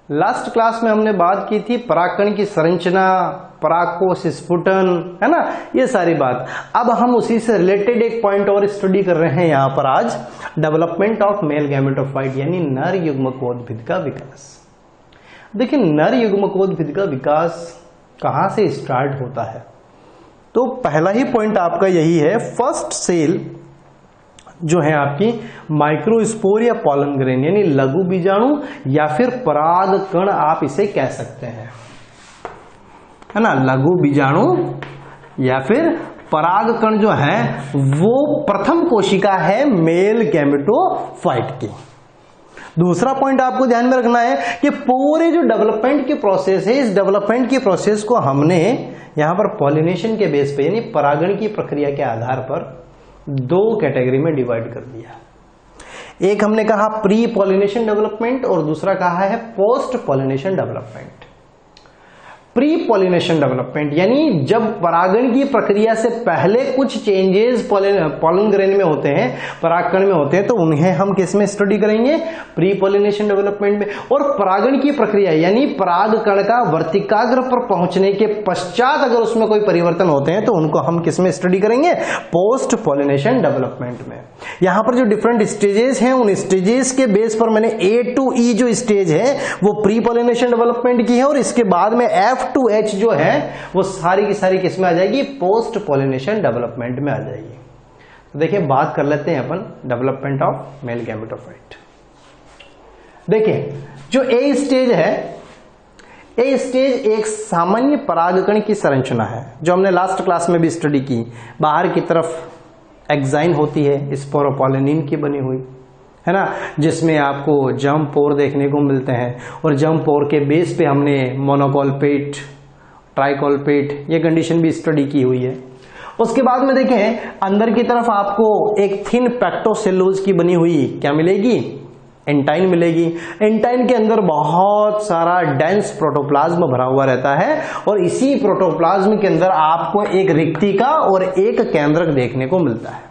Last class में हमने बात की थी परागकण की संरचना, परागकोश स्फुटन, है ना, ये सारी बात। अब हम उसी से रिलेटेड एक पॉइंट और स्टडी कर रहे हैं यहाँ पर आज, डेवलपमेंट ऑफ मेल गैमेटोफाइट यानी नर युग्मकोद्भिद का विकास। देखिए नर युग्मकोद्भिद का विकास कहाँ से स्टार्ट होता है, तो पहला ही पॉइंट आपका यही है, फर्स्ट सेल जो है आपकी माइक्रोस्पोर या पॉलन ग्रेन यानी लघु बीजाणु या फिर पराग कण आप इसे कह सकते हैं, है ना। लघु बीजाणु या फिर पराग कण जो है वो प्रथम कोशिका है मेल गैमेटोफाइट की। दूसरा पॉइंट आपको ध्यान में रखना है कि पूरे जो डेवलपमेंट की प्रोसेस है, इस डेवलपमेंट की प्रोसेस को हमने यहां पर पॉलिनेशन के बेस पे यानी परागण की प्रक्रिया के आधार पर दो कैटेगरी में डिवाइड कर दिया। एक हमने कहा प्री पॉलिनेशन डेवलपमेंट और दूसरा कहा है post pollination development. Pre pollination development यानी जब परागण की प्रक्रिया से पहले कुछ चेंजेस पॉलन ग्रेन में होते हैं, परागकण में होते हैं, तो उन्हें हम किस में स्टडी करेंगे, प्री पॉलिनेशन डेवलपमेंट में। और परागण की प्रक्रिया यानी परागकण का वर्तिकाग्र पर पहुंचने के पश्चात अगर उसमें कोई परिवर्तन होते हैं तो उनको हम किस में स्टडी करेंगे, पोस्ट पॉलिनेशन डेवलपमेंट में। यहां पर जो डिफरेंट स्टेजेस हैं उन स्टेजेस के बेस पर मैंने A to E जो स्टेज है वो प्री पॉलिनेशन डेवलपमेंट की है, और इसके बाद में F to H जो है वो सारी की सारी किस में आ जाएगी, पोस्ट पॉलिनेशन डेवलपमेंट में आ जाएगी। तो देखिए बात कर लेते हैं अपन डेवलपमेंट ऑफ मेल गैमेटोफाइट। देखिए जो A स्टेज है, A स्टेज एक सामान्य परागकण की संरचना है जो हमने लास्ट क्लास में भी स्टडी की। बाहर की तरफ एक्साइन होती है स्पोरोपोलिनिन की बनी हुई, है ना, जिसमें आपको जर्म पोर देखने को मिलते हैं, और जर्म पोर के बेस पे हमने मोनोकॉल्पेट, ट्राइकॉल्पेट ये कंडीशन भी स्टडी की हुई है। उसके बाद में देखें अंदर की तरफ आपको एक थिन पैक्टोसेलुलोज की बनी हुई क्या मिलेगी, एंटाइन मिलेगी। एंटाइन के अंदर बहुत सारा डेंस प्रोटोप्लाज्म भरा हुआ रहता है, और इसी प्रोटोप्लाज्म के अंदर आपको एक रिक्तिका और एक केंद्रक देखने को मिलता है।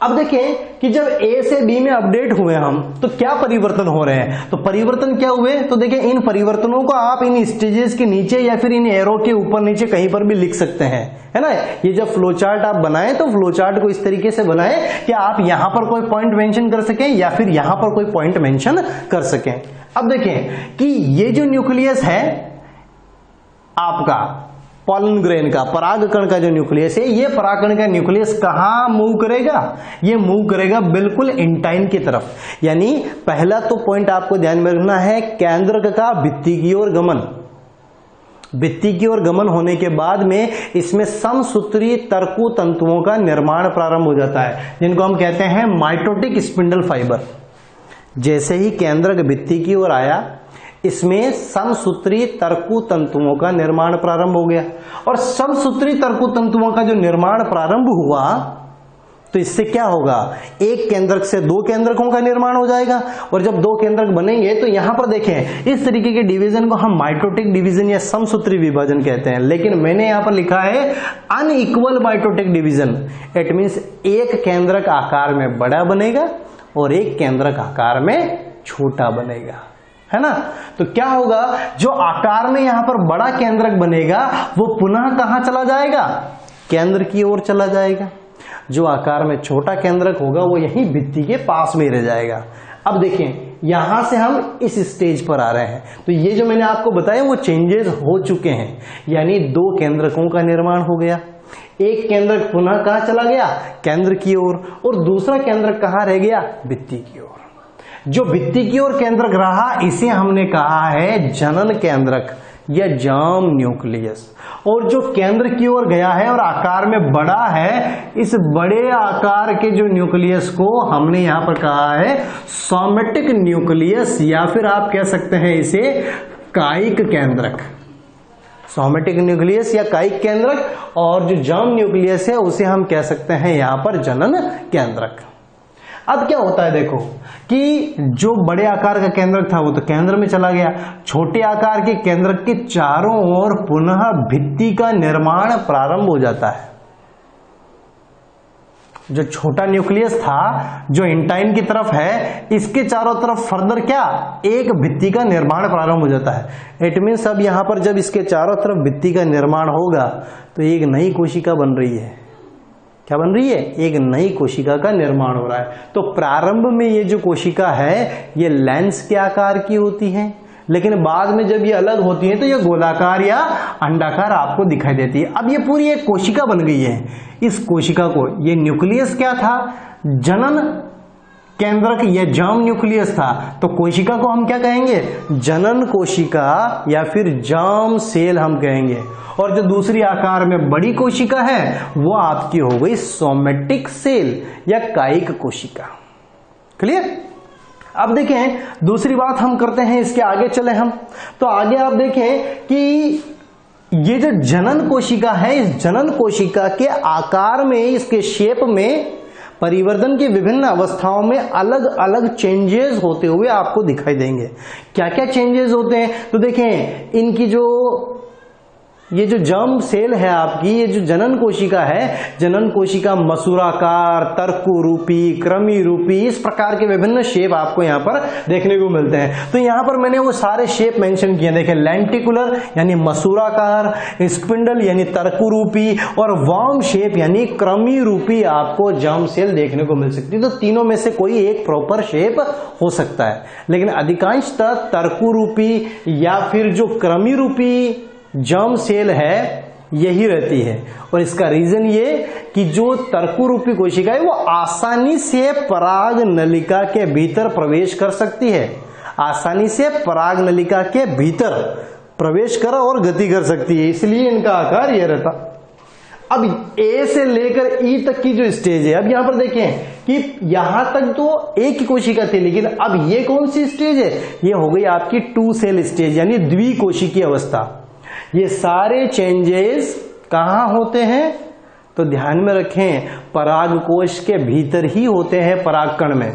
अब देखें कि जब A से B में अपडेट हुए हम तो क्या परिवर्तन हो रहे हैं, तो परिवर्तन क्या हुए, तो देखें इन परिवर्तनों को आप इन स्टेजेस के नीचे या फिर इन एरो के ऊपर नीचे कहीं पर भी लिख सकते हैं, है ना। ये जब फ्लो चार्ट आप बनाएं तो फ्लो चार्ट को इस तरीके से बनाएं कि आप यहां पर कोई पॉइंट मेंशन कर सकें या फिर यहां पर कोई पॉइंट मेंशन कर सकें। अब देखें कि ये जो न्यूक्लियस है आपका पॉलन ग्रेन का, परागकण का जो न्यूक्लियस है, ये परागकण का न्यूक्लियस कहां मूव करेगा, ये मूव करेगा बिल्कुल एंटाइन की तरफ। यानी पहला तो पॉइंट आपको ध्यान में रखना है केंद्रक का भित्ति की ओर गमन। भित्ति की ओर गमन होने के बाद में इसमें समसूत्री तरकु तंतुओं का निर्माण प्रारंभ हो जाता है, जिनको हम कहते हैं माइटोटिक स्पिंडल फाइबर। जैसे ही केंद्रक भित्ति की ओर आया इसमें समसूत्री तरकु तंतुओं का निर्माण प्रारंभ हो गया, और समसूत्री तरकु तंतुओं का जो निर्माण प्रारंभ हुआ तो इससे क्या होगा, एक केंद्रक से दो केंद्रकों का निर्माण हो जाएगा, और जब दो केंद्रक बनेंगे तो यहां पर देखें इस तरीके के डिवीजन को हम माइटोटिक डिवीजन या समसूत्री विभाजन कहते हैं। लेकिन मैंने यहां पर लिखा है unequal mitotic division. It means एक केंद्रक आकार में बड़ा बनेगा और एक केंद्रक आकार में छोटा बनेगा, है ना। तो क्या होगा, जो आकार में यहां पर बड़ा केंद्रक बनेगा वो पुनः कहां चला जाएगा, केंद्र की ओर चला जाएगा। जो आकार में छोटा केंद्रक होगा वो यहीं भित्ति के पास में रह जाएगा। अब देखें यहां से हम इस स्टेज पर आ रहे हैं, तो ये जो मैंने आपको बताया वो चेंजेस हो चुके हैं, यानी दो केंद्रकों का निर्माण हो गया। एक केंद्रक पुनः कहां चला गया, केंद्र की ओर, और दूसरा केंद्रक कहां रह गया, भित्ति की ओर। जो भित्ति की ओर केंद्रक रहा इसे हमने कहा है जनन केंद्रक या जर्म न्यूक्लियस, और जो केंद्र की ओर गया है और आकार में बड़ा है, इस बड़े आकार के जो न्यूक्लियस को हमने यहां पर कहा है सोमेटिक न्यूक्लियस, या फिर आप कह सकते हैं इसे कायिक केंद्रक। सोमेटिक न्यूक्लियस या कायिक केंद्रक, और जो जर्म न्यूक्लियस है उसे हम कह सकते हैं यहां पर जनन केंद्रक। अब क्या होता है, देखो कि जो बड़े आकार का केंद्रक था वो तो केंद्र में चला गया, छोटे आकार के केंद्रक के चारों ओर पुनः भित्ति का निर्माण प्रारंभ हो जाता है। जो छोटा न्यूक्लियस था जो इंटाइन की तरफ है, इसके चारों तरफ फर्दर क्या, एक भित्ति का निर्माण प्रारंभ हो जाता है। इट मीन्स अब यहां पर जब इसके चारों तरफ भित्ति का निर्माण होगा तो एक नई कोशिका बन रही है। क्या बन रही है, एक नई कोशिका का निर्माण हो रहा है। तो प्रारंभ में ये जो कोशिका है ये लेंस के आकार की होती है, लेकिन बाद में जब ये अलग होती है तो ये गोलाकार या अंडाकार आपको दिखाई देती है। अब ये पूरी एक कोशिका बन गई है। इस कोशिका को, ये न्यूक्लियस क्या था, जनन केंद्रक या जर्म न्यूक्लियस था, तो कोशिका को हम क्या कहेंगे, जनन कोशिका या फिर जर्म सेल हम कहेंगे। और जो दूसरी आकार में बड़ी कोशिका है वो आपकी हो गई सोमेटिक सेल या कायिक कोशिका। क्लियर। अब देखें दूसरी बात हम करते हैं, इसके आगे चले हम, तो आगे आप देखें कि ये जो जनन कोशिका है, इस जनन कोशिका के आकार में, इसके शेप में परिवर्तन की विभिन्न अवस्थाओं में अलग अलग चेंजेस होते हुए आपको दिखाई देंगे। क्या क्या चेंजेस होते हैं, तो देखें इनकी जो ये जो जर्म सेल है आपकी, ये जो जनन कोशिका है, जनन कोशिका मसूराकार, तर्कु रूपी, क्रमी रूपी, इस प्रकार के विभिन्न शेप आपको यहाँ पर देखने को मिलते हैं। तो यहाँ पर मैंने वो सारे शेप मेंशन किए, देखें लेंटिकुलर यानी मसूराकार, स्पिंडल यानी तर्कु रूपी और वर्म शेप यानी क्रमी रूपी आपको जर्म सेल देखने को मिल सकती है। तो तीनों में से कोई एक प्रॉपर शेप हो सकता है, लेकिन अधिकांशतः तर्कु रूपी या फिर जो क्रमी रूपी जर्म सेल है यही रहती है। और इसका रीजन ये कि जो तर्कु रूपी कोशिका है वो आसानी से पराग नलिका के भीतर प्रवेश कर सकती है, आसानी से पराग नलिका के भीतर प्रवेश कर और गति कर सकती है, इसलिए इनका आकार ये रहता। अब ए से लेकर ई तक की जो स्टेज है, अब यहां पर देखें कि यहां तक तो एक ही कोशिका थी, लेकिन अब ये कौन सी स्टेज है, ये हो गई आपकी 2 सेल स्टेज यानी द्विकोशिकीय अवस्था। ये सारे चेंजेस कहां होते हैं, तो ध्यान में रखें पराग कोश के भीतर ही होते हैं। परागकण में,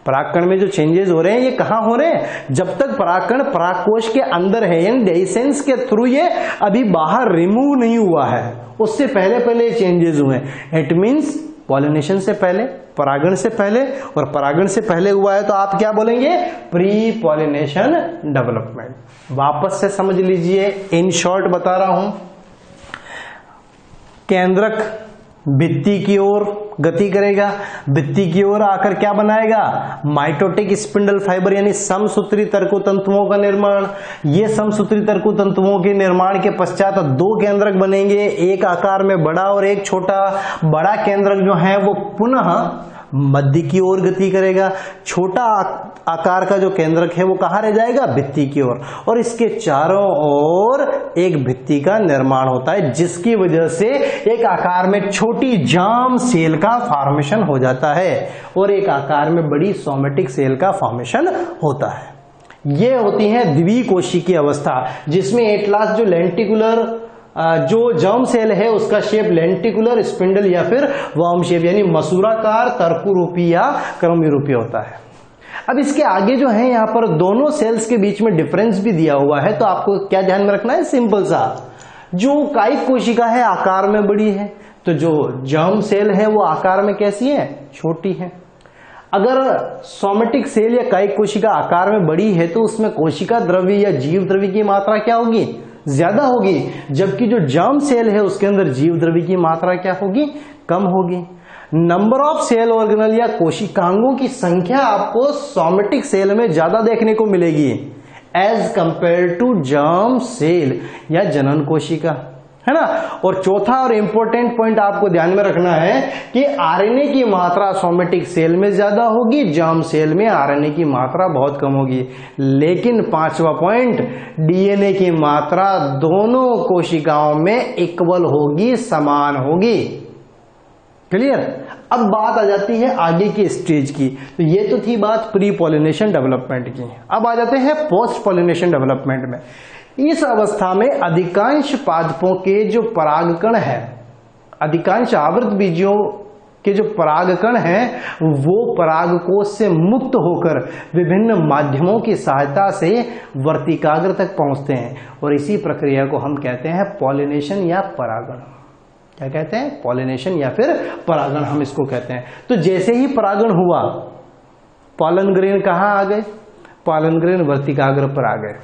परागकण में जो चेंजेस हो रहे हैं ये कहां हो रहे हैं, जब तक परागकण परागकोश के अंदर है यानी डेसेंस के थ्रू ये अभी बाहर रिमूव नहीं हुआ है, उससे पहले पहले चेंजेस हुए हैं। इट मींस पॉलिनेशन से पहले, परागण से पहले, और परागण से पहले हुआ है तो आप क्या बोलेंगे, प्री पॉलिनेशन डेवलपमेंट। वापस से समझ लीजिए, इन शॉर्ट बता रहा हूं। केंद्रक भित्ति की ओर गति करेगा, भित्ति की ओर आकर क्या बनाएगा, माइटोटिक स्पिंडल फाइबर यानी समसूत्री तर्कु तंतुओं का निर्माण। ये समसूत्री तर्कु तंतुओं के निर्माण के पश्चात 2 केंद्रक बनेंगे, एक आकार में बड़ा और एक छोटा। बड़ा केंद्रक जो है वो पुनः मध्य की ओर गति करेगा, छोटा आकार का जो केंद्रक है वो कहाँ रह जाएगा, भित्ति की ओर, और इसके चारों ओर एक भित्ति का निर्माण होता है, जिसकी वजह से एक आकार में छोटी जर्म सेल का फॉर्मेशन हो जाता है और एक आकार में बड़ी सोमेटिक सेल का फॉर्मेशन होता है। ये होती है द्विकोशिकीय अवस्था, जिसमें एट लास्ट जो लेंटिकुलर जो जर्म सेल है उसका शेप लेंटिकुलर, स्पिंडल या फिर वर्म शेप यानी मसूराकार, तर्कु रूपी या क्रमी रूपी होता है। अब इसके आगे जो है यहाँ पर दोनों सेल्स के बीच में डिफरेंस भी दिया हुआ है, तो आपको क्या ध्यान में रखना है, सिंपल सा, जो कायिक कोशिका है आकार में बड़ी है, तो जो जर्म सेल है वो आकार में कैसी है, छोटी है। अगर सोमेटिक सेल या कायिक कोशिका आकार में बड़ी है तो उसमें कोशिका द्रव्य या जीव द्रव्य की मात्रा क्या होगी, ज्यादा होगी, जबकि जो जर्म सेल है उसके अंदर जीव द्रव्य की मात्रा क्या होगी, कम होगी। नंबर ऑफ सेल ऑर्गेनल या कोशिकांगों की संख्या आपको सोमेटिक सेल में ज्यादा देखने को मिलेगी as compare to germ cell या जनन कोशिका, है ना। और चौथा और इंपॉर्टेंट पॉइंट आपको ध्यान में रखना है कि आरएनए की मात्रा सोमेटिक सेल में ज्यादा होगी, जर्म सेल में आरएनए की मात्रा बहुत कम होगी। लेकिन 5वां पॉइंट, डीएनए की मात्रा दोनों कोशिकाओं में इक्वल होगी, समान होगी। क्लियर। अब बात आ जाती है आगे की स्टेज की। तो ये तो थी बात प्री पॉलिनेशन डेवलपमेंट की। अब आ जाते हैं पोस्ट पॉलिनेशन डेवलपमेंट में। इस अवस्था में अधिकांश पादपों के जो परागकण है, अधिकांश आवृत बीजों के जो परागकण हैं वो परागकोश से मुक्त होकर विभिन्न माध्यमों की सहायता से वर्तिकाग्र तक पहुंचते हैं और इसी प्रक्रिया को हम कहते हैं पॉलिनेशन या परागण। क्या कहते हैं, पॉलिनेशन या फिर परागण हम इसको कहते हैं। तो जैसे ही परागण हुआ, पॉलन ग्रेन कहाँ आ गए, पॉलन ग्रेन वर्तिकाग्र पर आ गए।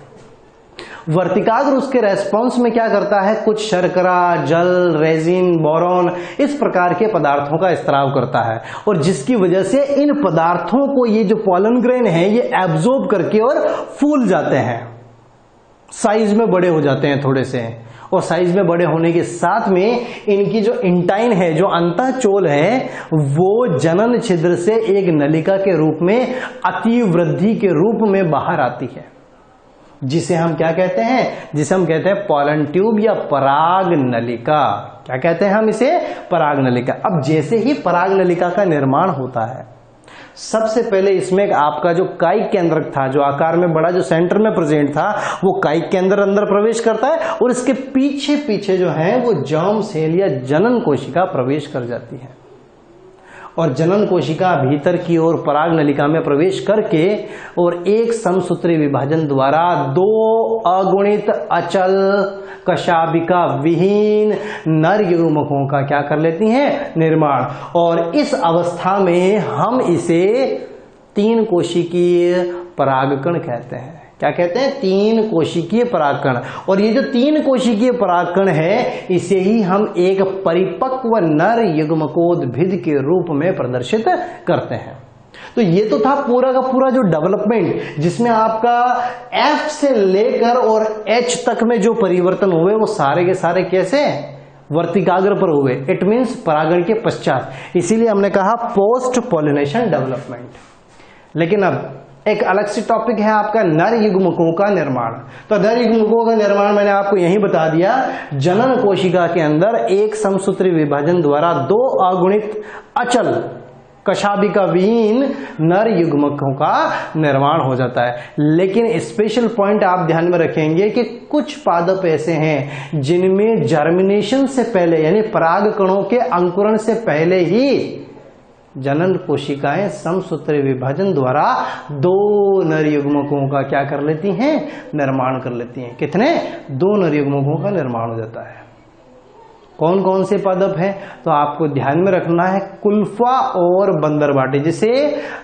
वर्तिकाग्र उसके रेस्पॉन्स में क्या करता है, कुछ शर्करा, जल, रेजिन, बोरॉन, इस प्रकार के पदार्थों का स्त्राव करता है, और जिसकी वजह से इन पदार्थों को ये जो पॉलन ग्रेन है ये एब्जॉर्ब करके और फूल जाते हैं, साइज में बड़े हो जाते हैं थोड़े से, और साइज में बड़े होने के साथ में इनकी जो इंटाइन है, जो अंतःचोल है, वो जनन छिद्र से एक नलिका के रूप में अतिवृद्धि के रूप में बाहर आती है, जिसे हम क्या कहते हैं, जिसे हम कहते हैं पॉलन ट्यूब या पराग नलिका। क्या कहते हैं हम इसे, पराग नलिका। अब जैसे ही पराग नलिका का निर्माण होता है, सबसे पहले इसमें आपका जो कायिक केंद्रक था, जो आकार में बड़ा, जो सेंटर में प्रेजेंट था, वो कायिक के अंदर प्रवेश करता है, और इसके पीछे पीछे जो है वो जर्म सेल या जनन कोशिका प्रवेश कर जाती है, और जनन कोशिका भीतर की ओर पराग नलिका में प्रवेश करके और एक समसूत्री विभाजन द्वारा 2 अगुणित अचल कशाबिका विहीन नर युग्मकों का क्या कर लेती हैं, निर्माण। और इस अवस्था में हम इसे 3 कोशिकीय परागकण कहते हैं। क्या कहते हैं, 3 कोशिकीय परागकण। और ये जो 3 कोशिकीय परागकण है, इसे ही हम एक परिपक्व नर युग्मकोद्भिद के रूप में प्रदर्शित करते हैं। तो ये तो था पूरा का पूरा जो डेवलपमेंट, जिसमें आपका F से लेकर और H तक में जो परिवर्तन हुए वो सारे के सारे कैसे, वर्तिकाग्र पर हुए। इट मीन्स परागण के पश्चात, इसीलिए हमने कहा पोस्ट पॉलिनेशन डेवलपमेंट। लेकिन अब एक अलग से टॉपिक है आपका नर युग्मकों का निर्माण। तो नर युग्मकों का निर्माण मैंने आपको यही बता दिया, जनन कोशिका के अंदर एक समसूत्री विभाजन द्वारा 2 अगुणित अचल कशाबिका विहीन नर युग्मकों का निर्माण हो जाता है। लेकिन स्पेशल पॉइंट आप ध्यान में रखेंगे कि कुछ पादप ऐसे हैं जिनमें जर्मिनेशन से पहले, यानी पराग कणों के अंकुरण से पहले ही जनन कोशिकाएं समसूत्री विभाजन द्वारा 2 नर युग्मकों का क्या कर लेती हैं, निर्माण कर लेती हैं। कितने, 2 नर युग्मकों का निर्माण हो जाता है। कौन कौन से पादप हैं, तो आपको ध्यान में रखना है कुल्फा और बंदरबाटी, जिसे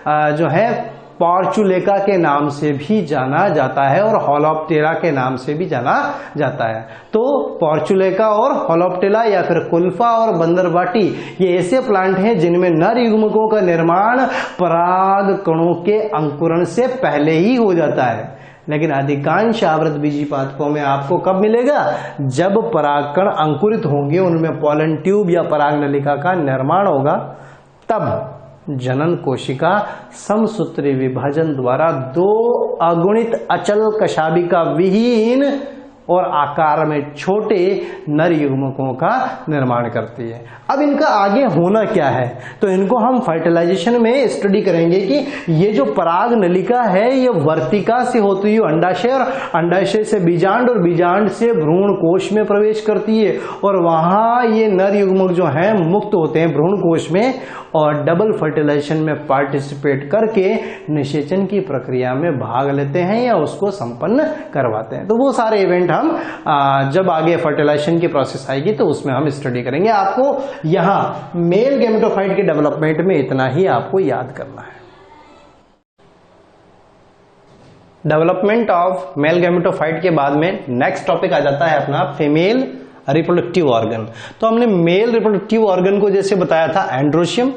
जो है पॉर्चुलेका के नाम से भी जाना जाता है और होलोप्टेरा के नाम से भी जाना जाता है। तो पॉर्चुलेका और होलोप्टेरा या फिर कुल्फा और बंदरबाटी, ये ऐसे प्लांट हैं जिनमें नर युग्मकों का निर्माण पराग कणों के अंकुरण से पहले ही हो जाता है। लेकिन अधिकांश आवृत बीजी पादपों में आपको कब मिलेगा, जब परागकण अंकुरित होंगे, उनमें पॉलन ट्यूब या पराग नलिका का निर्माण होगा, तब जनन कोशिका समसूत्री विभाजन द्वारा 2 अगुणित अचल कशाबिका विहीन और आकार में छोटे नर युग्मकों का निर्माण करती है। अब इनका आगे होना क्या है, तो इनको हम फर्टिलाइजेशन में स्टडी करेंगे कि ये जो पराग नलिका है ये वर्तिका से होती हुई अंडाशय, और अंडाशय से बीजांड, और बीजांड से भ्रूण कोश में प्रवेश करती है, और वहां ये नर युग्मक जो हैं मुक्त होते हैं भ्रूण कोश में, और डबल फर्टिलाइजेशन में पार्टिसिपेट करके निषेचन की प्रक्रिया में भाग लेते हैं या उसको संपन्न करवाते हैं। तो वो सारे इवेंट हम जब आगे फर्टिलाइजेशन की प्रोसेस आएगी तो उसमें हम स्टडी करेंगे। आपको यहां मेल गैमेटोफाइट के डेवलपमेंट में इतना ही आपको याद करना है। डेवलपमेंट ऑफ मेल गैमेटोफाइट के बाद में नेक्स्ट टॉपिक आ जाता है अपना फीमेल रिप्रोडक्टिव ऑर्गन। तो हमने मेल रिप्रोडक्टिव ऑर्गन को जैसे बताया था एंड्रोशियम,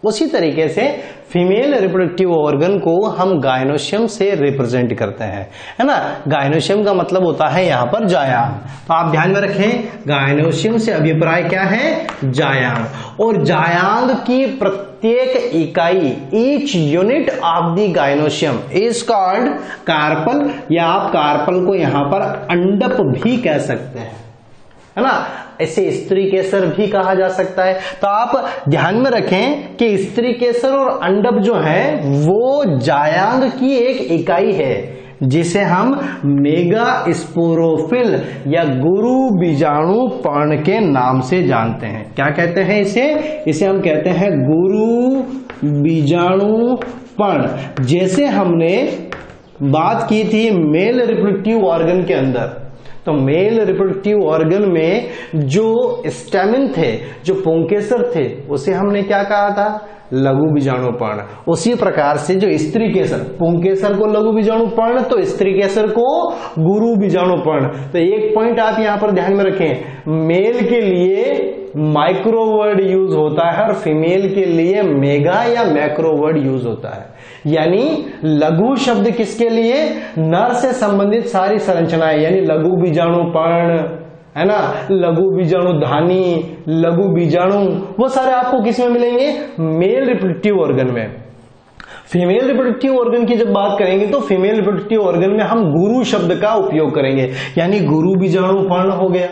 उसी तरीके से फीमेल रिप्रोडक्टिव ऑर्गन को हम गायनोशियम से रिप्रेजेंट करते हैं, है ना। गायनोशियम का मतलब होता है यहां पर जायांग। तो आप ध्यान में रखें, गायनोशियम से अभिप्राय क्या है, जायांग। और जायांग की प्रत्येक इकाई, each unit of the gynoecium is called carpel, या आप कार्पल को यहां पर अंडप भी कह सकते हैं, है ना। इसे स्त्री केसर भी कहा जा सकता है। तो आप ध्यान में रखें कि स्त्री केसर और अंडप जो है वो जायांग की एक इकाई है, जिसे हम मेगा स्पोरोफिल या गुरु बीजाणु पर्ण के नाम से जानते हैं। क्या कहते हैं इसे हम कहते हैं गुरु बीजाणु पर्ण। जैसे हमने बात की थी मेल रिप्रोडक्टिव ऑर्गन के अंदर, तो तो मेल रिप्रोडक्टिव ऑर्गन में जो स्टेमिन थे, जो पुंकेसर थे, उसे हमने क्या कहा था? लघु बीजाणु पर्ण। उसी प्रकार से जो स्त्री केसर, पुंकेसर को लघु बीजाणु पर्ण, तो स्त्री केसर को गुरु बीजाणु पर्ण। तो एक पॉइंट आप यहां पर ध्यान में रखें, मेल के लिए माइक्रो वर्ड यूज होता है और फीमेल के लिए मेगा या मैक्रो वर्ड यूज होता है। यानी लघु शब्द किसके लिए? नर से संबंधित सारी संरचनाएं, यानी लघु बीजाणु पर्ण, है ना, लघु बीजाणु धानी, लघु बीजाणु, वो सारे आपको किस में मिलेंगे? मेल रिप्रोडक्टिव ऑर्गन में। फीमेल रिप्रोडक्टिव ऑर्गन की जब बात करेंगे तो फीमेल रिप्रोडक्टिव ऑर्गन में हम गुरु शब्द का उपयोग करेंगे, यानी गुरु बीजाणु पर्ण हो गया,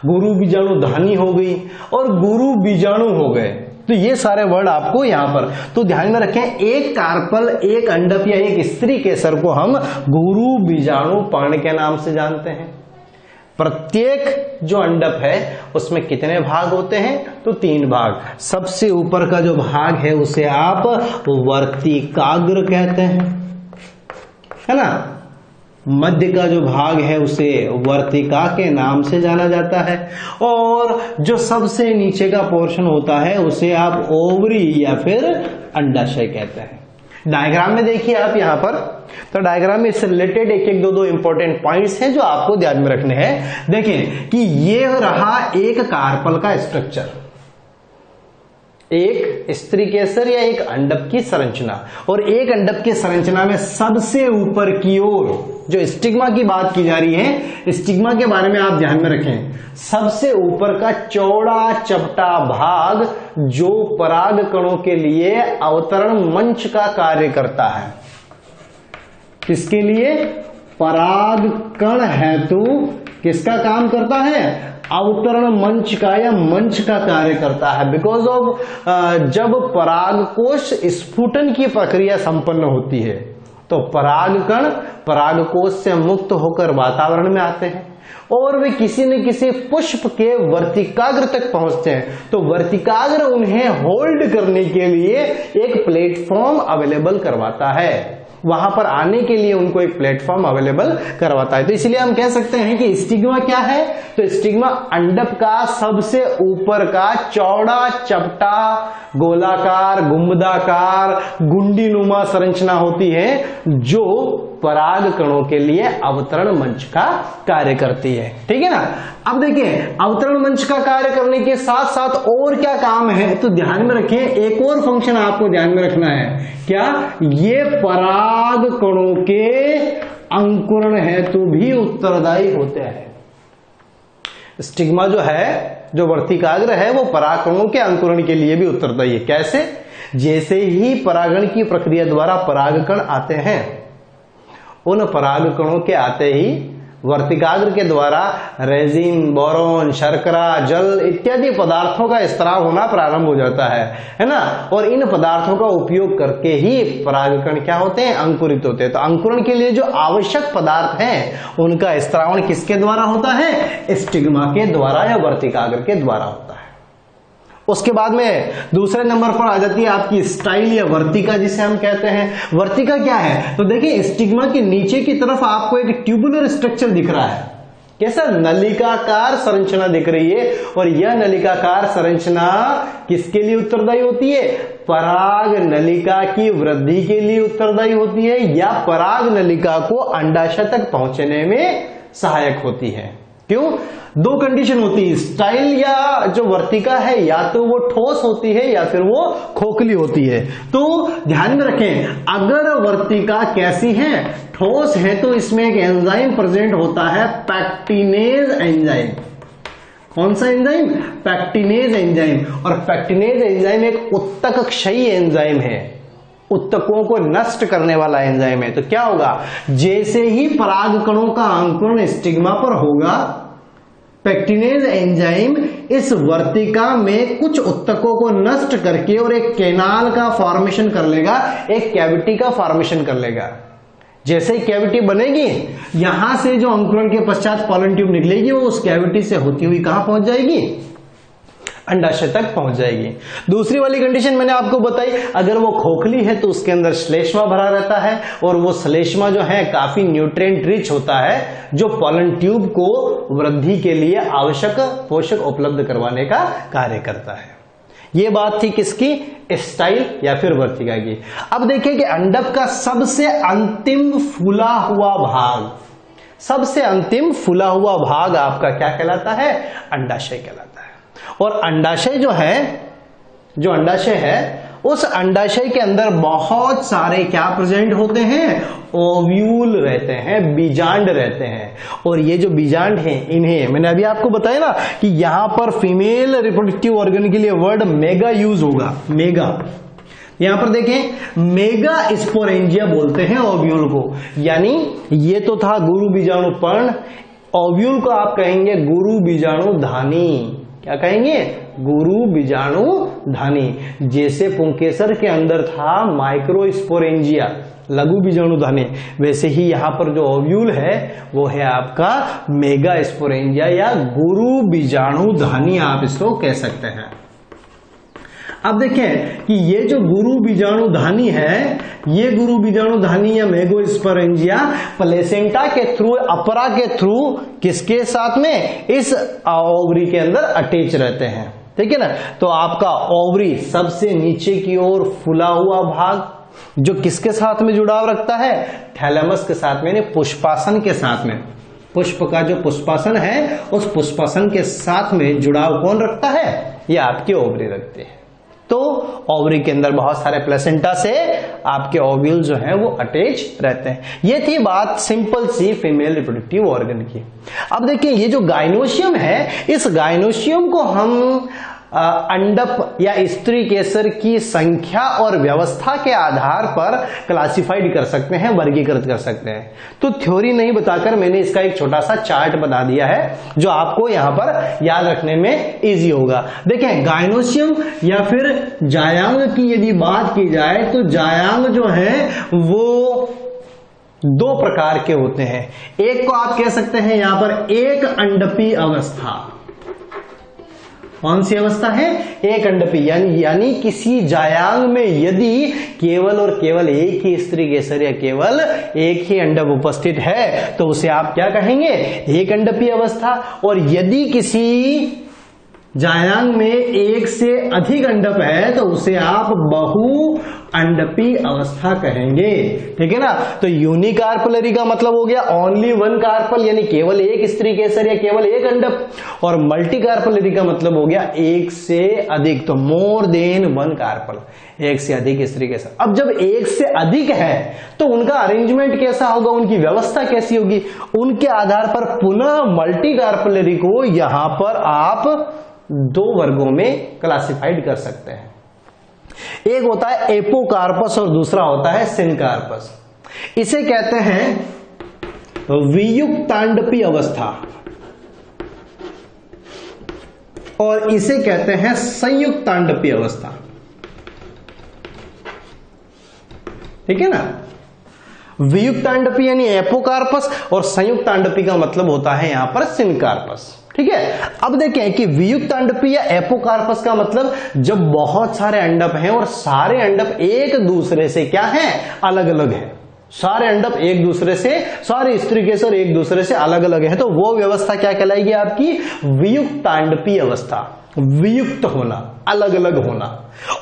गुरु बीजाणु धानी हो गई और गुरु बीजाणु हो गए। तो ये सारे वर्ड आपको यहां पर तो ध्यान में रखें, एक कार्पल, एक अंडप या एक स्त्री केसर को हम गुरु बीजाणु पर्ण के नाम से जानते हैं। प्रत्येक जो अंडप है उसमें कितने भाग होते हैं? तो 3 भाग। सबसे ऊपर का जो भाग है उसे आप वर्तिकाग्र कहते हैं, है ना। मध्य का जो भाग है उसे वर्तिका के नाम से जाना जाता है और जो सबसे नीचे का पोर्शन होता है उसे आप ओवरी या फिर अंडाशय कहते हैं। डायग्राम में देखिए आप यहां पर, तो डायग्राम में इससे रिलेटेड एक दो इंपॉर्टेंट पॉइंट्स हैं जो आपको ध्यान में रखने हैं। देखें कि ये रहा एक कार्पल का स्ट्रक्चर, एक स्त्री केसर या एक अंडप की संरचना, और एक अंडप की संरचना में सबसे ऊपर की ओर जो स्टिग्मा की बात की जा रही है, स्टिग्मा के बारे में आप ध्यान में रखें, सबसे ऊपर का चौड़ा चपटा भाग जो पराग कणों के लिए अवतरण मंच का कार्य करता है। किसके लिए? पराग कण हेतु किसका काम करता है? अवतरण मंच का या मंच का कार्य करता है। बिकॉज ऑफ जब पराग कोश स्फुटन की प्रक्रिया संपन्न होती है तो पराग कण पराग कोश से मुक्त होकर वातावरण में आते हैं और वे किसी न किसी पुष्प के वर्तिकाग्र तक पहुंचते हैं। तो वर्तिकाग्र उन्हें होल्ड करने के लिए एक प्लेटफॉर्म अवेलेबल करवाता है, वहां पर आने के लिए उनको एक प्लेटफॉर्म अवेलेबल करवाता है। तो इसलिए हम कह सकते हैं कि स्टिग्मा क्या है? तो स्टिग्मा अंडप का सबसे ऊपर का चौड़ा चपटा गोलाकार गुंबदाकार गुंडीनुमा संरचना होती है जो पराग कणों के लिए अवतरण मंच का कार्य करती है। ठीक है ना। अब देखिए अवतरण मंच का कार्य करने के साथ साथ और क्या काम है, तो ध्यान में रखें, एक और फंक्शन आपको ध्यान में रखना है। क्या? ये पराग कणों के अंकुरण हेतु भी उत्तरदायी होते हैं। स्टिग्मा जो है, जो वर्तिकाग्र है, वो पराग कणों के अंकुरण के लिए भी उत्तरदायी है। कैसे? जैसे ही परागण की प्रक्रिया द्वारा परागकण आते हैं, उन परागकणों के आते ही वर्तिकाग्र के द्वारा रेजिन, बोरोन, शर्करा, जल इत्यादि पदार्थों का स्त्राव होना प्रारंभ हो जाता है ना। और इन पदार्थों का उपयोग करके ही परागकण क्या होते हैं? अंकुरित होते हैं। तो अंकुरण के लिए जो आवश्यक पदार्थ हैं उनका स्त्रावण किसके द्वारा होता है? स्टिग्मा के द्वारा या वर्तिकाग्र के द्वारा होता है। उसके बाद में दूसरे नंबर पर आ जाती है आपकी स्टाइल या वर्तिका, जिसे हम कहते हैं। वर्तिका क्या है? तो देखिए स्टिग्मा के नीचे की तरफ आपको एक ट्यूबुलर स्ट्रक्चर दिख रहा है। कैसा? नलिकाकार संरचना दिख रही है और यह नलिकाकार संरचना किसके लिए उत्तरदायी होती है? पराग नलिका की वृद्धि के लिए उत्तरदायी होती है या पराग नलिका को अंडाशय तक पहुंचने में सहायक होती है। क्यों? 2 कंडीशन होती है। स्टाइल या जो वर्तिका है या तो वो ठोस होती है या फिर वो खोखली होती है। तो ध्यान में रखें, अगर वर्तिका कैसी है? ठोस है, तो इसमें एक एंजाइम प्रेजेंट होता है, पैक्टिनेज एंजाइम। कौन सा एंजाइम? Pectinase enzyme. और पैक्टिनेज एंजाइम एक उत्तक क्षयी एंजाइम है, उत्तकों को नष्ट करने वाला एंजाइम है। तो क्या होगा? जैसे ही पराग कणों का अंकुरण स्टिग्मा पर होगा, पैक्टिनेज एंजाइम इस वर्तिका में कुछ उत्तकों को नष्ट करके और एक कैनाल का फॉर्मेशन कर लेगा, एक कैविटी का फॉर्मेशन कर लेगा। जैसे ही कैविटी बनेगी, यहां से जो अंकुरण के पश्चात पॉलन ट्यूब निकलेगी वो उस कैविटी से होती हुई कहां पहुंच जाएगी? अंडाशय तक पहुंच जाएगी। दूसरी वाली कंडीशन मैंने आपको बताई, अगर वो खोखली है तो उसके अंदर श्लेष्मा भरा रहता है और वो श्लेष्मा जो है काफी न्यूट्रिएंट रिच होता है, जो पॉलन ट्यूब को वृद्धि के लिए आवश्यक पोषक उपलब्ध करवाने का कार्य करता है। ये बात थी किसकी? स्टाइल या फिर वर्तिका की। अब देखिए कि अंडक का सबसे अंतिम फूला हुआ भाग, सबसे अंतिम फूला हुआ भाग आपका क्या कहलाता है? अंडाशय कहलाता है। और अंडाशय जो अंडाशय है उस अंडाशय के अंदर बहुत सारे क्या प्रेजेंट होते हैं? ओव्यूल रहते हैं, बीजांड रहते हैं। और ये जो बीजांड हैं, इन्हें मैंने अभी आपको बताया ना कि यहां पर फीमेल रिप्रोडक्टिव ऑर्गन के लिए वर्ड मेगा यूज होगा। मेगा, यहां पर देखें, मेगा स्पोरेंजिया बोलते हैं ओव्यूल को। यानी ये तो था गुरु बीजाणु पर्ण, ओव्यूल को आप कहेंगे गुरु बीजाणु धानी। क्या कहेंगे? गुरु बीजाणु धानी। जैसे पुंकेसर के अंदर था माइक्रोस्पोरेंजिया, लघु बीजाणु धानी, वैसे ही यहां पर जो ओव्यूल है वो है आपका मेगा स्पोरेंजिया या गुरु बीजाणु धानी, आप इसको कह सकते हैं। अब देखें कि ये जो गुरु बीजाणु धानी है, ये गुरु बीजाणु धानी या मेगास्पोरेंजिया प्लेसेंटा के थ्रू, अपरा के थ्रू किसके साथ में? इस ओवरी के अंदर अटैच रहते हैं। ठीक है ना? तो आपका ओवरी सबसे नीचे की ओर फूला हुआ भाग जो किसके साथ में जुड़ाव रखता है? थैलेमस के साथ में, यानी पुष्पासन के साथ में। पुष्प का जो पुष्पासन है उस पुष्पासन के साथ में जुड़ाव कौन रखता है? ये आपके ओवरी रखते हैं। तो ओवरी के अंदर बहुत सारे प्लेसेंटा से आपके ओव्यूल जो हैं वो अटैच रहते हैं। ये थी बात सिंपल सी फीमेल रिप्रोडक्टिव ऑर्गन की। अब देखिए ये जो गायनोशियम है, इस गायनोशियम को हम अंडप या स्त्री केसर की संख्या और व्यवस्था के आधार पर क्लासिफाइड कर सकते हैं, वर्गीकृत कर सकते हैं। तो थ्योरी नहीं बताकर मैंने इसका एक छोटा सा चार्ट बता दिया है जो आपको यहां पर याद रखने में इजी होगा। देखें, गायनोशियम या फिर जायांग की यदि बात की जाए तो जायांग जो है वो दो प्रकार के होते हैं। एक को आप कह सकते हैं यहां पर एक अंडपी अवस्था। कौन सी अवस्था है? एक अंडपी। यानी किसी जायांग में यदि केवल और केवल एक ही स्त्री केसर या केवल एक ही अंडप उपस्थित है तो उसे आप क्या कहेंगे? एक अंडपी अवस्था। और यदि किसी जायांग में एक से अधिक अंडप है तो उसे आप बहु अंडपी अवस्था कहेंगे। ठीक है ना? तो यूनिकार्पलरी का मतलब हो गया ओनली वन कार्पल, यानी केवल एक स्त्री केसर या केवल एक अंडप। और मल्टीकार्पलरी का मतलब हो गया एक से अधिक, तो मोर देन वन कार्पल, एक से अधिक स्त्री केसर। अब जब एक से अधिक है तो उनका अरेंजमेंट कैसा होगा, उनकी व्यवस्था कैसी होगी, उनके आधार पर पुनः मल्टीकार्पलरी को यहां पर आप दो वर्गों में क्लासिफाइड कर सकते हैं। एक होता है एपोकार्पस और दूसरा होता है सिनकार्पस। इसे कहते हैं वियुक्तांडपी अवस्था और इसे कहते हैं संयुक्तांडपी अवस्था। ठीक है ना? वियुक्तांडपी यानी एपोकार्पस और संयुक्तांडपी का मतलब होता है यहां पर सिनकार्पस। ठीक है? अब देखें कि वियुक्तांडपी या एपोकार्पस का मतलब जब बहुत सारे अंडप हैं और सारे अंडप एक दूसरे से क्या हैं? अलग अलग हैं। सारे अंडप एक दूसरे से, सारे स्त्री केसर एक दूसरे से अलग अलग है, तो वो व्यवस्था क्या कहलाएगी आपकी? वियुक्तांडपी अवस्था। वियुक्त होना, अलग अलग होना।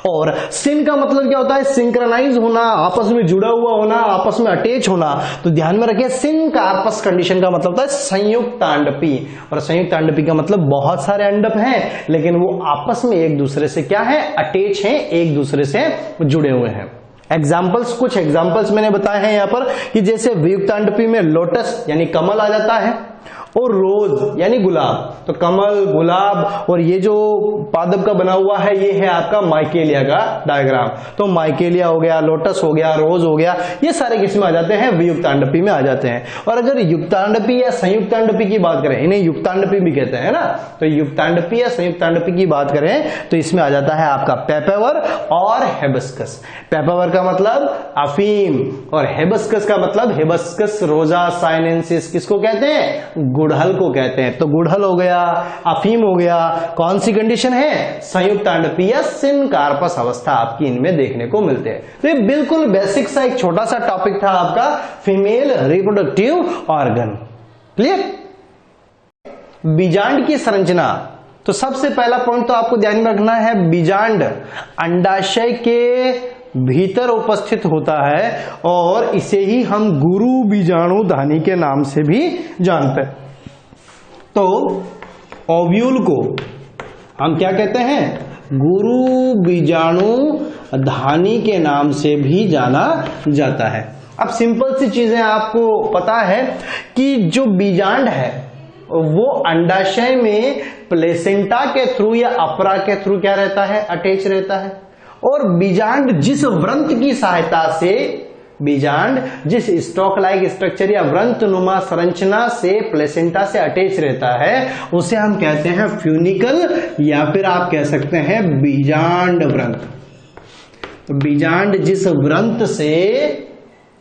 और सिन का मतलब क्या होता है? सिंक्रोनाइज होना, आपस में जुड़ा हुआ होना, आपस में अटैच होना। तो ध्यान में रखिए, सिनकार्पस कंडीशन का मतलब होता है संयुक्तांडपी। और संयुक्तांडपी का मतलब बहुत सारे अंडप हैं लेकिन वो आपस में एक दूसरे से क्या है? अटैच हैं, एक दूसरे से जुड़े हुए हैं। एग्जाम्पल्स, कुछ एग्जाम्पल्स मैंने बताए हैं यहां पर कि जैसे वियुक्तांडपी में लोटस यानी कमल आ जाता है और रोज यानी गुलाब। तो कमल, गुलाब और ये जो पादप का बना हुआ है ये है आपका माइकेलिया का डायग्राम। तो माइकेलिया हो गया, लोटस हो गया, रोज हो गया, ये सारे किसमें आ जाते हैं? वियुक्तांडपी में आ जाते हैं। और अगर युक्तांडपी या संयुक्तांडपी की बात करें, इन्हें युक्तांडपी भी कहते हैं ना, तो युक्तांडपी या संयुक्तांडपी की बात करें तो इसमें आ जाता है आपका पेपेवर और हेबिस्कस। पेपेवर का मतलब अफीम और हेबिस्कस का मतलब हिबिस्कस रोजा साइनेंसिस। किसको कहते हैं? गुड़हल को कहते हैं। तो गुड़हल हो गया, अफीम हो गया, कौन सी कंडीशन है? संयुक्त अंडपीय या सिनकार्पस अवस्था आपकी इनमें देखने को मिलते हैं। तो ये बिल्कुल बेसिक सा एक छोटा सा टॉपिक था आपका फीमेल रिप्रोडक्टिव ऑर्गन। क्लियर? बीजांड की संरचना, तो सबसे पहला पॉइंट तो आपको ध्यान में रखना है, बीजांड अंडाशय के भीतर उपस्थित होता है और इसे ही हम गुरु बीजाणु धानी के नाम से भी जानते हैं। तो ओव्यूल को हम क्या कहते हैं? गुरु बीजाणु धानी के नाम से भी जाना जाता है। अब सिंपल सी चीजें आपको पता है कि जो बीजांड है वो अंडाशय में प्लेसेंटा के थ्रू या अपरा के थ्रू क्या रहता है? अटैच रहता है। और बीजांड जिस व्रंत की सहायता से, बीजांड जिस स्टॉक लाइक स्ट्रक्चर या व्रंतनुमा संरचना से प्लेसेंटा से अटैच रहता है उसे हम कहते हैं फ्यूनिकल या फिर आप कह सकते हैं बीजांड व्रंत। तो बीजांड जिस व्रंत से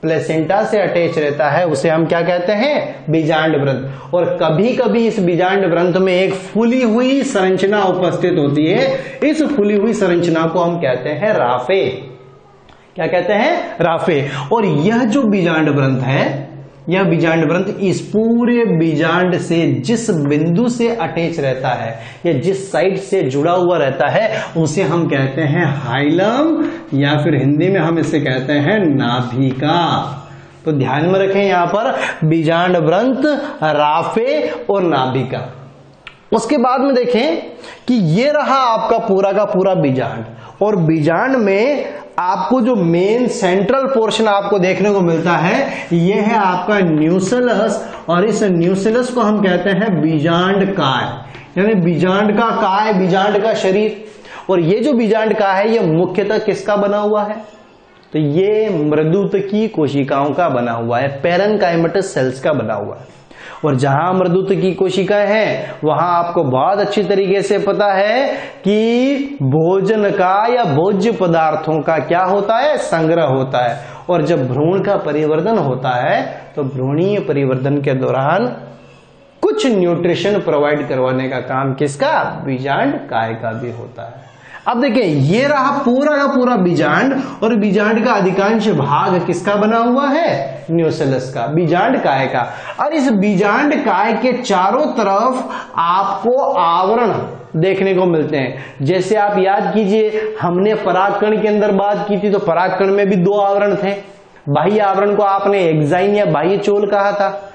प्लेसेंटा से अटैच रहता है उसे हम क्या कहते हैं? बीजांड व्रंत। और कभी कभी इस बीजांड व्रंत में एक फूली हुई संरचना उपस्थित होती है। इस फूली हुई संरचना को हम कहते हैं राफे। क्या कहते हैं? राफे। और यह जो बीजांड व्रंत है, यह बीजांड व्रंत इस पूरे बीजांड से जिस बिंदु से अटैच रहता है या जिस साइड से जुड़ा हुआ रहता है उसे हम कहते हैं हाइलम या फिर हिंदी में हम इसे कहते हैं नाभिका। तो ध्यान में रखें यहां पर बीजांड व्रंत, राफे और नाभिका। उसके बाद में देखें कि ये रहा आपका पूरा का पूरा बीजांड, और बीजांड में आपको जो मेन सेंट्रल पोर्शन आपको देखने को मिलता है यह है आपका न्यूसेलस, और इस न्यूसेलस को हम कहते हैं बीजांड काय, यानी बीजांड का काय, बीजांड का शरीर। और ये जो बीजांड का है ये मुख्यतः किसका बना हुआ है? तो ये मृदुतकी कोशिकाओं का बना हुआ है, पैरेन्काइमेटस सेल्स का बना हुआ है। और जहां मृदुतकी कोशिकाएं हैं वहां आपको बहुत अच्छी तरीके से पता है कि भोजन का या भोज्य पदार्थों का क्या होता है? संग्रह होता है। और जब भ्रूण का परिवर्तन होता है तो भ्रूणीय परिवर्तन के दौरान कुछ न्यूट्रिशन प्रोवाइड करवाने का काम किसका? बीजांड काय का भी होता है। अब देखिए ये रहा पूरा का पूरा बीजांड, और बीजांड का अधिकांश भाग किसका बना हुआ है? न्यूसेलस का, बीजांड काय का। और इस बीजांड काय के चारों तरफ आपको आवरण देखने को मिलते हैं। जैसे आप याद कीजिए हमने परागकण के अंदर बात की थी, तो परागकण में भी दो आवरण थे। बाह्य आवरण को आपने एक्साइन या बाह्य चोल कहा था,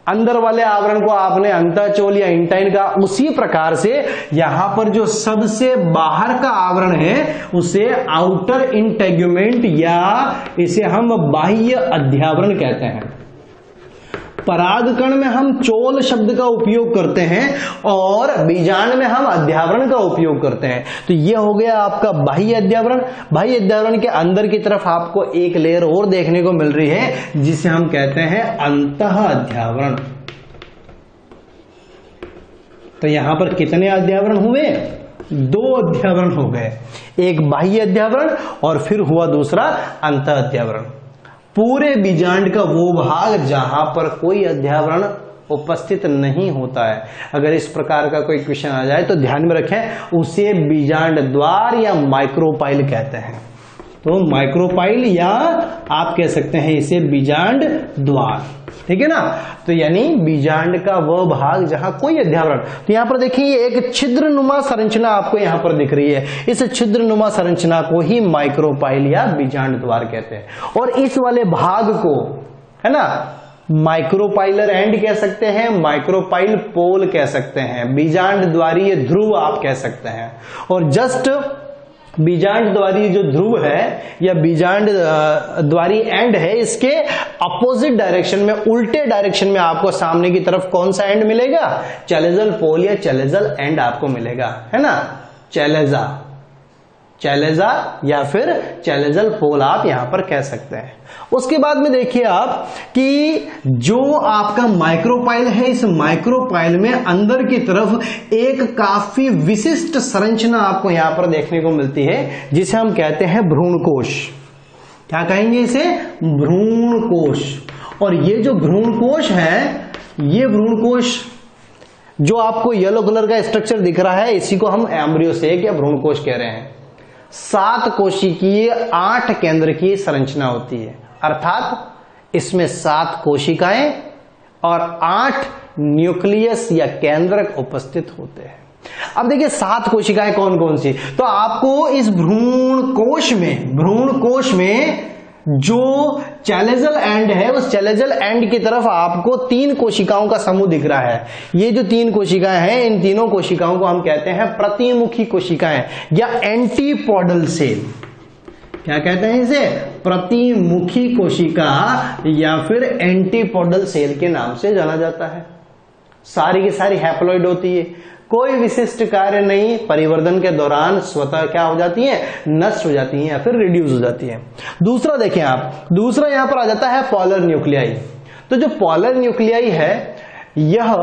अंदर वाले आवरण को आपने अंतःचोल या इंटाइन का। उसी प्रकार से यहां पर जो सबसे बाहर का आवरण है उसे आउटर इंटेग्यूमेंट या इसे हम बाह्य अध्यावरण कहते हैं। परागकण में हम चोल शब्द का उपयोग करते हैं और बीजांड में हम अध्यावरण का उपयोग करते हैं। तो यह हो गया आपका बाह्य अध्यावरण। बाह्य अध्यावरण के अंदर की तरफ आपको एक लेयर और देखने को मिल रही है जिसे हम कहते हैं अंतः अध्यावरण। तो यहां पर कितने अध्यावरण हुए? दो अध्यावरण हो गए, एक बाह्य अध्यावरण और फिर हुआ दूसरा अंतः अध्यावरण। पूरे बीजांड का वो भाग जहां पर कोई अध्यावरण उपस्थित नहीं होता है, अगर इस प्रकार का कोई क्वेश्चन आ जाए तो ध्यान में रखें उसे बीजांड द्वार या माइक्रोपाइल कहते हैं। तो माइक्रोपाइल या आप कह सकते हैं इसे बीजांड द्वार, ठीक है ना। तो यानी बीजांड का वह भाग जहां कोई अध्यावरण। तो यहां पर देखिए एक छिद्रनुमा संरचना आपको यहां पर दिख रही है। इस छिद्रनुमा संरचना को ही माइक्रोपाइल या बीजांड द्वार कहते हैं। और इस वाले भाग को है ना माइक्रोपाइलर एंड कह सकते हैं, माइक्रोपाइल पोल कह सकते हैं, बीजांड द्वारीय ध्रुव आप कह सकते हैं। और जस्ट बीजांड द्वारी जो ध्रुव है या बीजांड द्वारी एंड है, इसके अपोजिट डायरेक्शन में, उल्टे डायरेक्शन में आपको सामने की तरफ कौन सा एंड मिलेगा? चैलेजल पोल या चैलेजल एंड आपको मिलेगा, है ना। चैलेजा या फिर चैलेजल पोल आप यहां पर कह सकते हैं। उसके बाद में देखिए आप कि जो आपका माइक्रोपाइल है, इस माइक्रोपाइल में अंदर की तरफ एक काफी विशिष्ट संरचना आपको यहां पर देखने को मिलती है जिसे हम कहते हैं भ्रूणकोश। क्या कहेंगे इसे? भ्रूणकोश। और ये जो भ्रूणकोश है ये भ्रूणकोश जो आपको येलो कलर का स्ट्रक्चर दिख रहा है, इसी को हम एम्ब्रियो सेक या भ्रूणकोश कह रहे हैं। 7 कोशिकीय 8 केंद्र की संरचना होती है, अर्थात इसमें 7 कोशिकाएं और 8 न्यूक्लियस या केंद्रक उपस्थित होते हैं। अब देखिए 7 कोशिकाएं कौन कौन सी, तो आपको इस भ्रूणकोश में जो चैलेजल एंड है, उस चैलेजल एंड की तरफ आपको 3 कोशिकाओं का समूह दिख रहा है। ये जो 3 कोशिकाएं हैं, इन तीनों कोशिकाओं को हम कहते हैं प्रतिमुखी कोशिकाएं या एंटीपोडल सेल। क्या कहते हैं इसे? प्रतिमुखी कोशिका या फिर एंटीपोडल सेल के नाम से जाना जाता है। सारी की सारी हैप्लॉइड होती है, कोई विशिष्ट कार्य नहीं, परिवर्तन के दौरान स्वतः क्या हो जाती है? नष्ट हो जाती है या फिर रिड्यूस हो जाती है। दूसरा देखें आप, दूसरा यहां पर आ जाता है पॉलर न्यूक्लियाई। तो जो पॉलर न्यूक्लियाई है, यह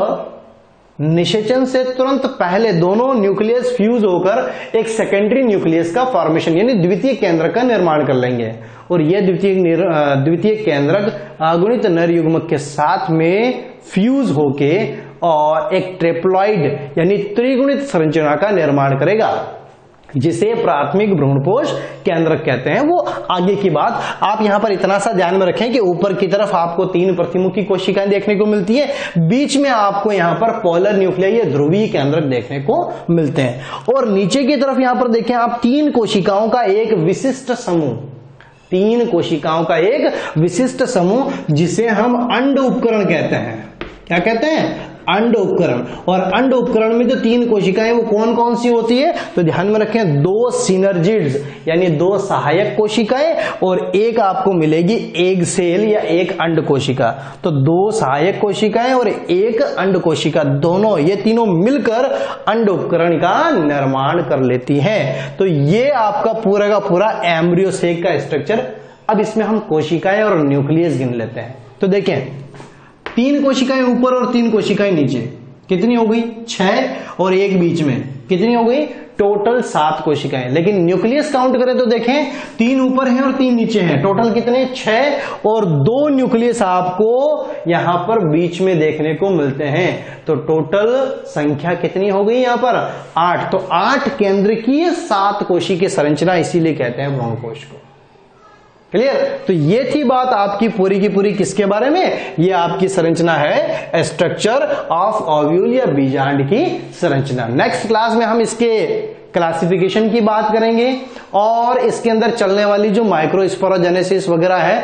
निषेचन से तुरंत पहले दोनों न्यूक्लियस फ्यूज होकर एक सेकेंडरी न्यूक्लियस का फॉर्मेशन यानी द्वितीय केंद्रक का निर्माण कर लेंगे, और यह द्वितीय केंद्रक अगुणित नर युग्मक के साथ में फ्यूज होके और एक ट्रिप्लॉइड यानी त्रिगुणित संरचना का निर्माण करेगा, जिसे प्राथमिक भ्रूणपोष केंद्रक कहते हैं। वो आगे की बात, आप यहां पर इतना सा ध्यान में रखें कि ऊपर की तरफ आपको 3 प्रतिमुखी कोशिकाएं देखने को मिलती है, बीच में आपको यहां पर पोलर न्यूक्लियाई या ध्रुवीय केंद्रक देखने को मिलते हैं, और नीचे की तरफ यहां पर देखें आप 3 कोशिकाओं का एक विशिष्ट समूह, 3 कोशिकाओं का एक विशिष्ट समूह जिसे हम अंड उपकरण कहते हैं। क्या कहते हैं? अंड उपकरण। और अंड उपकरण में जो 3 कोशिकाएं वो कौन कौन सी होती है, तो ध्यान में रखें 2 सिनर्जिड्स यानी 2 सहायक कोशिकाएं और एक आपको मिलेगी एग सेल या एक अंड कोशिका। तो 2 सहायक कोशिकाएं और एक अंड कोशिका, दोनों ये तीनों मिलकर अंड उपकरण का निर्माण कर लेती हैं। तो ये आपका पूरा का पूरा एम्ब्रियो सेक का स्ट्रक्चर। अब इसमें हम कोशिकाएं और न्यूक्लियस गिन लेते हैं। तो देखें 3 कोशिकाएं ऊपर और 3 कोशिकाएं नीचे, कितनी हो गई? 6 और एक बीच में, कितनी हो गई? टोटल 7 कोशिकाएं। लेकिन न्यूक्लियस काउंट करें तो देखें 3 ऊपर हैं और 3 नीचे हैं, टोटल कितने? 6 और 2 न्यूक्लियस आपको यहां पर बीच में देखने को मिलते हैं। तो टोटल संख्या कितनी हो गई यहां पर? 8। तो 8 केंद्र की 7 कोशिकीय की संरचना, इसीलिए कहते हैं भ्रूणकोश को। क्लियर? तो ये थी बात आपकी पूरी की पूरी किसके बारे में? ये आपकी संरचना है स्ट्रक्चर ऑफ ओव्यूल या बीजांड की संरचना। नेक्स्ट क्लास में हम इसके क्लासिफिकेशन की बात करेंगे और इसके अंदर चलने वाली जो माइक्रोस्पोरोजेनेसिस वगैरह है,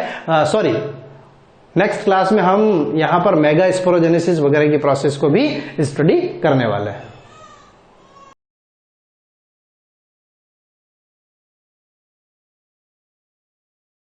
नेक्स्ट क्लास में हम यहां पर मेगा स्पोरोजेनेसिस वगैरह की प्रोसेस को भी स्टडी करने वाले हैं।